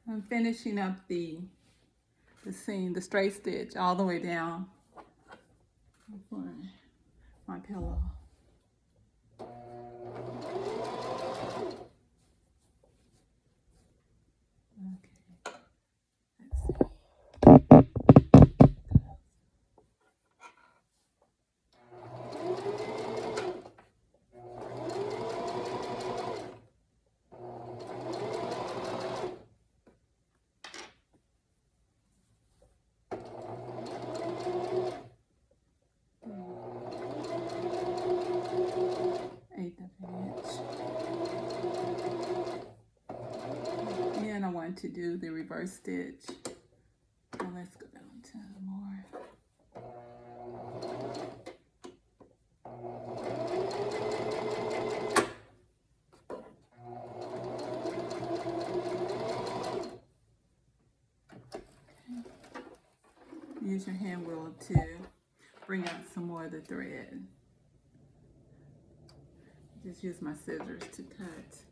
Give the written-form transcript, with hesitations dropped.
I'm finishing up the seam, the straight stitch all the way down for my pillow. Okay, let's see. Eighth of an inch. And I want to do the reverse stitch. So let's go down to more. Use your hand wheel to bring out some more of the thread. Just use my scissors to cut.